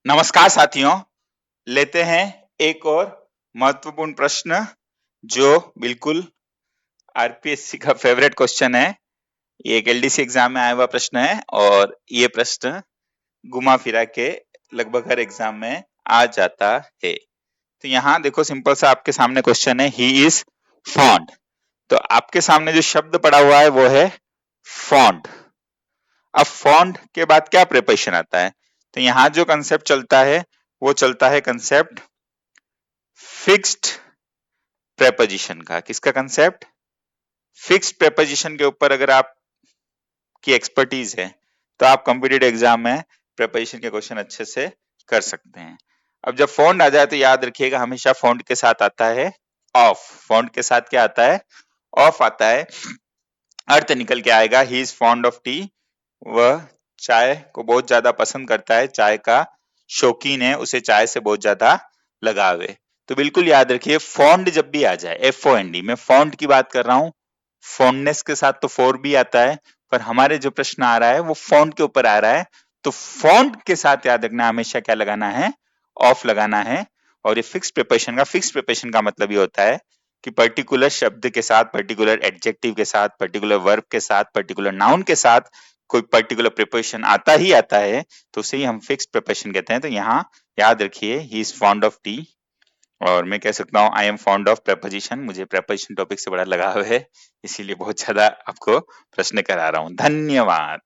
नमस्कार साथियों, लेते हैं एक और महत्वपूर्ण प्रश्न जो बिल्कुल आरपीएससी का फेवरेट क्वेश्चन है। ये एक एलडीसी एग्जाम में आया हुआ प्रश्न है और ये प्रश्न घुमा फिरा के लगभग हर एग्जाम में आ जाता है। तो यहाँ देखो सिंपल सा आपके सामने क्वेश्चन है, ही इज फॉन्ड। तो आपके सामने जो शब्द पड़ा हुआ है वो है फॉन्ड। अब फॉन्ड के बाद क्या प्रिपरेशन आता है? तो यहाँ जो कंसेप्ट चलता है वो चलता है कंसेप्ट फिक्स्ड प्रेपोजिशन का। किसका कंसेप्ट? फिक्स्ड प्रेपोजिशन के ऊपर अगर आप की एक्सपर्टीज है तो आप कॉम्पिटिटिव एग्जाम में प्रेपोजिशन के क्वेश्चन अच्छे से कर सकते हैं। अब जब फॉन्ट आ जाए तो याद रखिएगा हमेशा फॉन्ट के साथ आता है ऑफ। फॉन्ट के साथ क्या आता है? ऑफ आता है। अर्थ निकल के आएगा he is fond of T. वह चाय को बहुत ज्यादा पसंद करता है, चाय का शौकीन है, उसे चाय से बहुत ज्यादा लगाव है। तो बिल्कुल याद रखिए फॉन्ड जब भी आ जाए, FOND, मैं फॉन्ट की बात कर रहा हूं। फॉन्डनेस के साथ तो फोर भी आता है, पर हमारे जो प्रश्न आ रहा है वो फॉन्ट के ऊपर आ रहा है। तो फॉन्ट के साथ याद रखना हमेशा क्या लगाना है? ऑफ लगाना है। और ये फिक्स प्रिपरेशन का मतलब ये होता है कि पर्टिकुलर शब्द के साथ, पर्टिकुलर एडजेक्टिव के साथ, पर्टिकुलर वर्ब के साथ, पर्टिकुलर नाउन के साथ कोई पर्टिकुलर प्रिपरेशन आता ही आता है तो उसे ही हम फिक्स प्रिपरेशन कहते हैं। तो यहाँ याद रखिए he is fond of T, और मैं कह सकता हूँ I am fond of preposition. मुझे प्रेपोजिशन टॉपिक से बड़ा लगाव है, इसीलिए बहुत ज्यादा आपको प्रश्न करा रहा हूँ। धन्यवाद।